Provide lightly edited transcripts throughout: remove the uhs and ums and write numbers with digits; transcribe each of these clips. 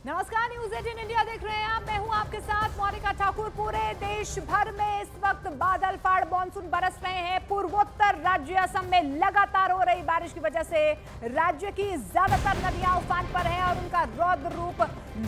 नमस्कार, news 18 India देख रहे हैं आप। मैं हूं आपके साथ मोनिका ठाकुर। पूरे देश भर में इस वक्त बादल फाड़ मानसून बरस रहे हैं। पूर्वोत्तर राज्य असम में लगातार हो रही बारिश की वजह से राज्य की ज्यादातर नदियां उफान पर हैं और उनका रौद्र रूप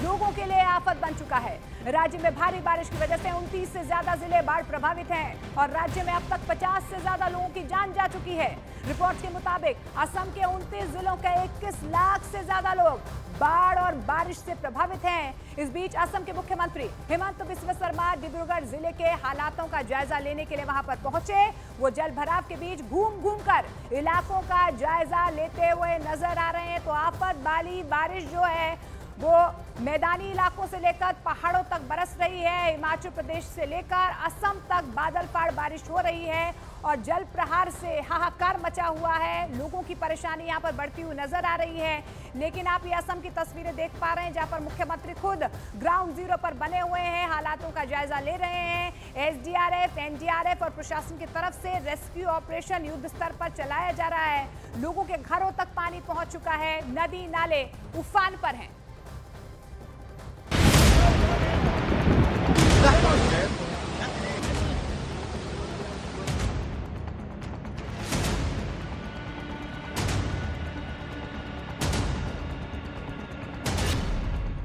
लोगों के लिए आफत बन चुका है। राज्य में भारी बारिश की वजह से 29 से ज्यादा जिले बाढ़ प्रभावित हैं और राज्य में अब तक 50 से ज्यादा लोगों की जान जा चुकी है। रिपोर्ट के मुताबिक असम के 29 जिलों के 21 लाख से ज्यादा लोग बाढ़ और बारिश से प्रभावित हैं। इस बीच असम के मुख्यमंत्री हेमंत बिस्वा शर्मा डिब्रूगढ़ जिले के हालातों का जायजा लेने के लिए वहां पर पहुंचे। वो जल भराव के बीच घूम कर इलाकों का जायजा लेते हुए नजर आ रहे हैं। तो आफत वाली बारिश जो है वो मैदानी इलाकों से लेकर पहाड़ों तक बरस रही है। हिमाचल प्रदेश से लेकर असम तक बादल फाड़ बारिश हो रही है और जल प्रहार से हाहाकार मचा हुआ है। लोगों की परेशानी यहाँ पर बढ़ती हुई नजर आ रही है। लेकिन आप ये असम की तस्वीरें देख पा रहे हैं जहाँ पर मुख्यमंत्री खुद ग्राउंड जीरो पर बने हुए हैं, हालातों का जायजा ले रहे हैं। एसडीआरएफ, एनडीआरएफ और प्रशासन की तरफ से रेस्क्यू ऑपरेशन युद्ध स्तर पर चलाया जा रहा है। लोगों के घरों तक पानी पहुंच चुका है, नदी नाले उफान पर हैं।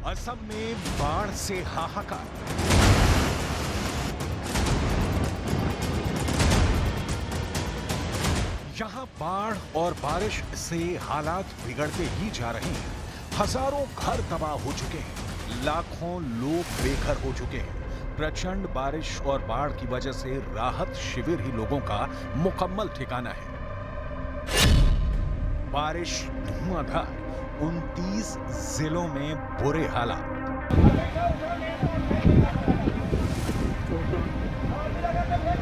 असम में बाढ़ से हाहाकार। यहां बाढ़ और बारिश से हालात बिगड़ते ही जा रहे हैं। हजारों घर तबाह हो चुके हैं, लाखों लोग बेघर हो चुके हैं। प्रचंड बारिश और बाढ़ की वजह से राहत शिविर ही लोगों का मुकम्मल ठिकाना है। बारिश धुआंधार, 29 जिलों में बुरे हालात।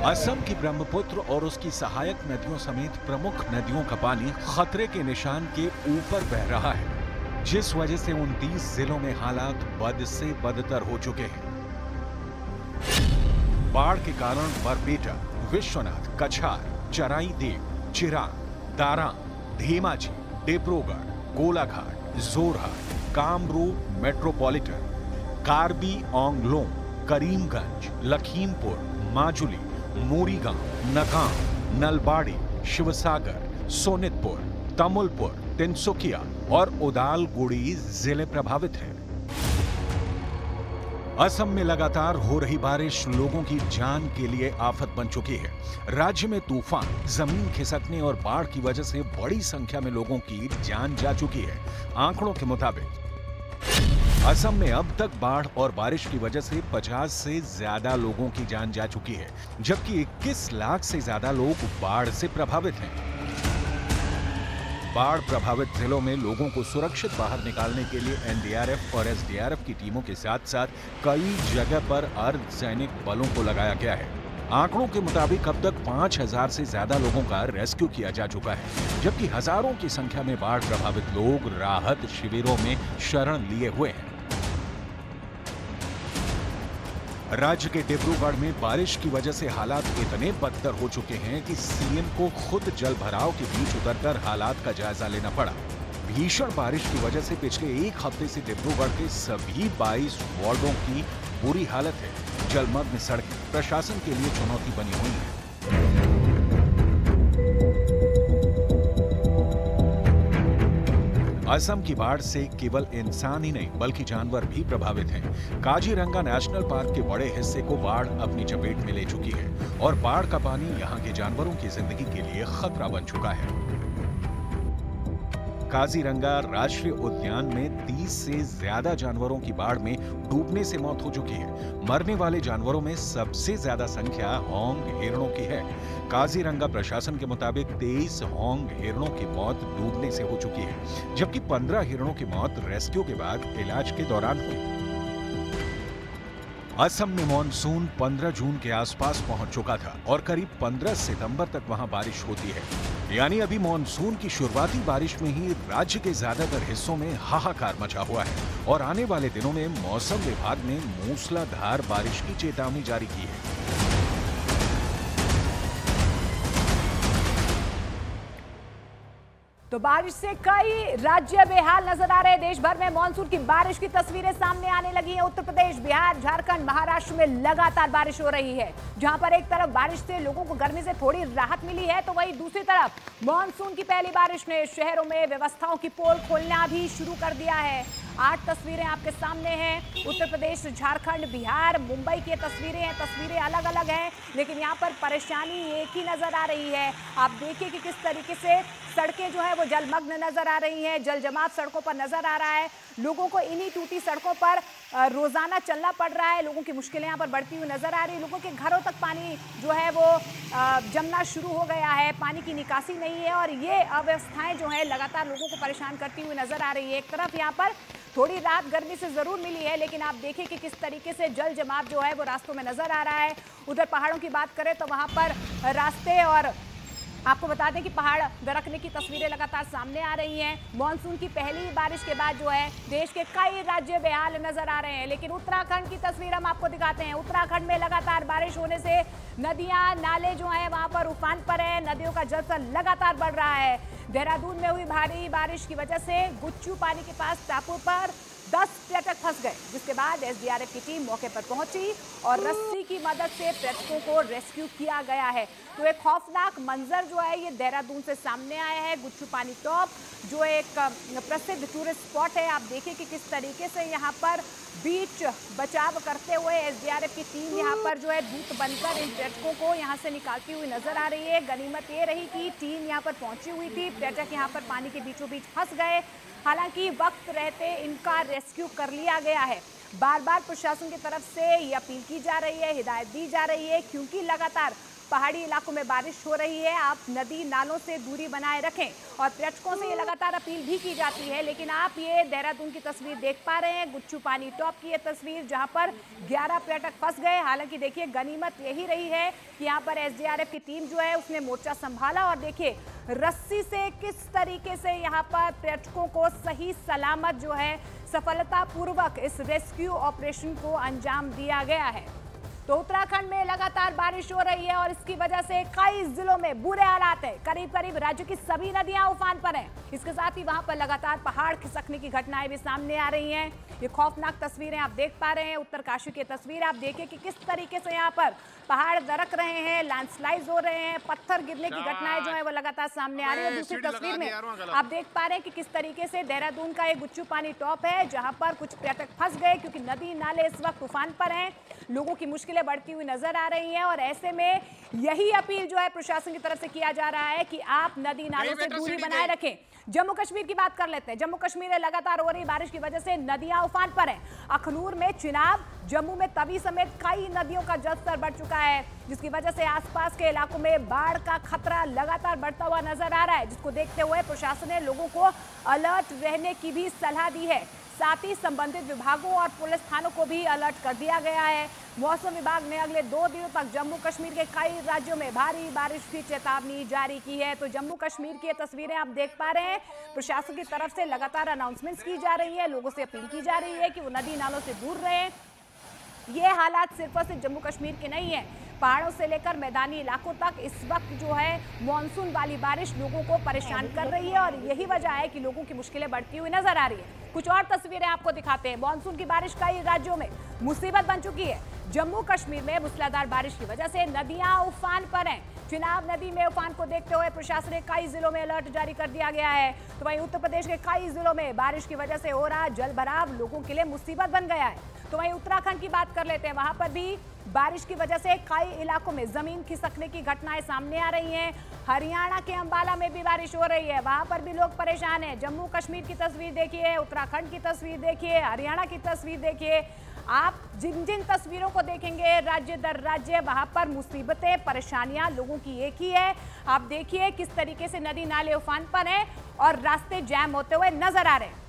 असम की ब्रह्मपुत्र और उसकी सहायक नदियों समेत प्रमुख नदियों का पानी खतरे के निशान के ऊपर बह रहा है, जिस वजह से 29 जिलों में हालात बद से बदतर हो चुके हैं। बाढ़ के कारण बरपेटा, विश्वनाथ, कछार, चराई देव, चिरांग, दारां, धेमाजी, डिब्रूगढ़, गोलाघाट, जोरहाट, कामरूप मेट्रोपॉलिटन, कार्बी आंगलों, करीमगंज, लखीमपुर, माजुली, मोरीगांव, नकाम, नलबाड़ी, शिवसागर, सोनितपुर, तमुलपुर, तिनसुकिया और उदालगुड़ी जिले प्रभावित हैं। असम में लगातार हो रही बारिश लोगों की जान के लिए आफत बन चुकी है। राज्य में तूफान, जमीन खिसकने और बाढ़ की वजह से बड़ी संख्या में लोगों की जान जा चुकी है। आंकड़ों के मुताबिक असम में अब तक बाढ़ और बारिश की वजह से 50 से ज्यादा लोगों की जान जा चुकी है, जबकि 21 लाख से ज्यादा लोग बाढ़ से प्रभावित हैं। बाढ़ प्रभावित जिलों में लोगों को सुरक्षित बाहर निकालने के लिए एनडीआरएफ और एसडीआरएफ की टीमों के साथ साथ कई जगह पर अर्धसैनिक बलों को लगाया गया है। आंकड़ों के मुताबिक अब तक 5000 से ज्यादा लोगों का रेस्क्यू किया जा चुका है, जबकि हजारों की संख्या में बाढ़ प्रभावित लोग राहत शिविरों में शरण लिए हुए हैं। राज्य के डिब्रूगढ़ में बारिश की वजह से हालात इतने बदतर हो चुके हैं कि सीएम को खुद जल भराव के बीच उतरकर हालात का जायजा लेना पड़ा। भीषण बारिश की वजह से पिछले एक हफ्ते से डिब्रूगढ़ के सभी 22 वार्डों की बुरी हालत है। जलमग्न सड़कें प्रशासन के लिए चुनौती बनी हुई है। असम की बाढ़ से केवल इंसान ही नहीं बल्कि जानवर भी प्रभावित हैं। काजीरंगा नेशनल पार्क के बड़े हिस्से को बाढ़ अपनी चपेट में ले चुकी है और बाढ़ का पानी यहां के जानवरों की जिंदगी के लिए खतरा बन चुका है। काजीरंगा राष्ट्रीय उद्यान में 30 से ज्यादा जानवरों की बाढ़ में डूबने से मौत हो चुकी है। मरने वाले जानवरों में सबसे ज्यादा संख्या होंग हिरणों की है। काजीरंगा प्रशासन के मुताबिक 23 होंग हिरणों की मौत डूबने से हो चुकी है, जबकि 15 हिरणों की मौत रेस्क्यू के बाद इलाज के दौरान हुई। असम में मॉनसून 15 जून के आसपास पहुंच चुका था और करीब 15 सितंबर तक वहां बारिश होती है। यानी अभी मॉनसून की शुरुआती बारिश में ही राज्य के ज्यादातर हिस्सों में हाहाकार मचा हुआ है और आने वाले दिनों में मौसम विभाग ने मूसलाधार बारिश की चेतावनी जारी की है। तो बारिश से कई राज्य बेहाल नजर आ रहे हैं। देश भर में मानसून की बारिश की तस्वीरें सामने आने लगी हैं। उत्तर प्रदेश, बिहार, झारखंड, महाराष्ट्र में लगातार बारिश हो रही है। जहां पर एक तरफ बारिश से लोगों को गर्मी से थोड़ी राहत मिली है, तो वहीं दूसरी तरफ मानसून की पहली बारिश ने शहरों में व्यवस्थाओं की पोल खोलना भी शुरू कर दिया है। 8 तस्वीरें आपके सामने हैं। उत्तर प्रदेश, झारखंड, बिहार, मुंबई की तस्वीरें हैं। तस्वीरें अलग अलग हैं, लेकिन यहाँ पर परेशानी एक ही नजर आ रही है। आप देखिए कि किस तरीके से सड़कें जो है वो जलमग्न नजर आ रही हैं। जल जमाव सड़कों पर नजर आ रहा है। लोगों को इन्हीं टूटी सड़कों पर रोजाना चलना पड़ रहा है। लोगों की मुश्किलें यहाँ पर बढ़ती हुई नजर आ रही है। लोगों के घरों तक पानी जो है वो जमना शुरू हो गया है। पानी की निकासी नहीं है और ये अव्यवस्थाएं जो है लगातार लोगों को परेशान करती हुई नजर आ रही है। एक तरफ यहाँ पर थोड़ी राहत गर्मी से जरूर मिली है, लेकिन आप देखिए कि किस तरीके से जल जमाव जो है वो रास्तों में नजर आ रहा है। उधर पहाड़ों की बात करें तो वहां पर रास्ते, और आपको बता दें कि पहाड़ दरकने की तस्वीरें लगातार सामने आ रही हैं। मानसून की पहली बारिश के बाद जो है देश के कई राज्य बेहाल नजर आ रहे हैं, लेकिन उत्तराखंड की तस्वीर हम आपको दिखाते हैं। उत्तराखंड में लगातार बारिश होने से नदियां, नाले जो हैं वहां पर उफान पर है। नदियों का जलस्तर लगातार बढ़ रहा है। देहरादून में हुई भारी बारिश की वजह से गुच्चू पानी के पास टापू पर 10 पर्यटक फंस गए, जिसके बाद एसडीआरएफ की टीम मौके पर पहुंची और रस्सी की मदद से पर्यटकों को रेस्क्यू किया गया है। तो एक खौफनाक मंजर जो है ये देहरादून से सामने आया है। गुच्चू पानी टॉप जो एक प्रसिद्ध टूरिस्ट स्पॉट है। आप देखिए कि किस तरीके से यहाँ पर बीच बचाव करते हुए एसडीआरएफ की टीम यहाँ पर जो है दूत बनकर इन पर्यटकों को यहाँ से निकालती हुई नजर आ रही है। गनीमत ये रही कि टीम यहाँ पर पहुंची हुई थी। पर्यटक यहाँ पर पानी के बीचों बीच फंस गए, हालांकि वक्त रहते इनका रेस्क्यू कर लिया गया है। बार बार प्रशासन की तरफ से ये अपील की जा रही है, हिदायत दी जा रही है, क्योंकि लगातार पहाड़ी इलाकों में बारिश हो रही है। आप नदी नालों से दूरी बनाए रखें और पर्यटकों से ये लगातार अपील भी की जाती है। लेकिन आप ये देहरादून की तस्वीर देख पा रहे हैं, गुच्चू पानी टॉप की ये तस्वीर, जहां पर 11 पर्यटक फंस गए। हालांकि देखिए गनीमत यही रही है कि यहाँ पर एसडीआरएफ की टीम जो है उसने मोर्चा संभाला और देखिए रस्सी से किस तरीके से यहाँ पर पर्यटकों को सही सलामत जो है सफलतापूर्वक इस रेस्क्यू ऑपरेशन को अंजाम दिया गया है। तो उत्तराखंड में लगातार बारिश हो रही है और इसकी वजह से कई जिलों में बुरे हालात हैं। करीब करीब राज्य की सभी नदियां उफान पर हैं। इसके साथ ही वहां पर लगातार पहाड़ खिसकने की घटनाएं भी सामने आ रही हैं। ये खौफनाक तस्वीरें आप देख पा रहे हैं। उत्तरकाशी की तस्वीर आप देखिए कि किस तरीके से यहाँ पर पहाड़ दरक रहे हैं, लैंडस्लाइड हो रहे हैं, पत्थर गिरने की घटनाएं जो है वो लगातार सामने आ रही है। दूसरी तस्वीर में आप देख पा रहे हैं कि किस तरीके से देहरादून का एक गुच्चू पानी टॉप है, जहां पर कुछ पर्यटक फंस गए क्योंकि नदी नाले इस वक्त उफान पर हैं। लोगों की मुश्किलें बढ़ती हुई नजर आ रही हैं और ऐसे में यही अपील जो है प्रशासन की तरफ से किया जा रहा है कि आप नदी नालों से दूरी बनाए रखें। जम्मू कश्मीर की बात कर लेते हैं। जम्मू कश्मीर में लगातार हो रही बारिश की वजह से नदियां उफान पर हैं। अखनूर में चिनाब, जम्मू में तवी समेत कई नदियों का जलस्तर बढ़ चुका है, जिसकी वजह से आसपास के इलाकों में बाढ़ का खतरा लगातार बढ़ता हुआ नजर आ रहा है, जिसको देखते हुए प्रशासन ने लोगों को अलर्ट रहने की भी सलाह दी है। साथ ही संबंधित विभागों और पुलिस थानों को भी अलर्ट कर दिया गया है। मौसम विभाग ने अगले 2 दिनों तक जम्मू कश्मीर के कई राज्यों में भारी बारिश की चेतावनी जारी की है। तो जम्मू कश्मीर की तस्वीरें आप देख पा रहे हैं। प्रशासन की तरफ से लगातार अनाउंसमेंट्स की जा रही है, लोगों से अपील की जा रही है कि वो नदी नालों से दूर रहें। ये हालात सिर्फ और सिर्फ जम्मू कश्मीर के नहीं है, पहाड़ों से लेकर मैदानी इलाकों तक इस वक्त जो है मानसून वाली बारिश लोगों को परेशान कर रही है और यही वजह है कि लोगों की मुश्किलें बढ़ती हुई नजर आ रही है। कुछ और तस्वीरें आपको दिखाते हैं। मानसून की बारिश कई राज्यों में मुसीबत बन चुकी है। जम्मू कश्मीर में मूसलाधार बारिश की वजह से नदियां उफान पर हैं। चिनाब नदी में उफान को देखते हुए प्रशासन ने कई जिलों में अलर्ट जारी कर दिया गया है। तो वहीं उत्तर प्रदेश के कई जिलों में बारिश की वजह से हो रहा जलभराव लोगों के लिए मुसीबत बन गया है। तो वहीं उत्तराखंड की बात कर लेते हैं। वहां पर भी बारिश की वजह से कई इलाकों में जमीन खिसकने की घटनाएं सामने आ रही हैं। हरियाणा के अंबाला में भी बारिश हो रही है, वहां पर भी लोग परेशान हैं। जम्मू कश्मीर की तस्वीर देखिए, उत्तराखंड की तस्वीर देखिए, हरियाणा की तस्वीर देखिए। आप जिन जिन तस्वीरों को देखेंगे राज्य दर राज्य, वहां पर मुसीबतें, परेशानियां लोगों की एक ही है। आप देखिए किस तरीके से नदी नाले उफान पर हैं और रास्ते जैम होते हुए नजर आ रहे हैं।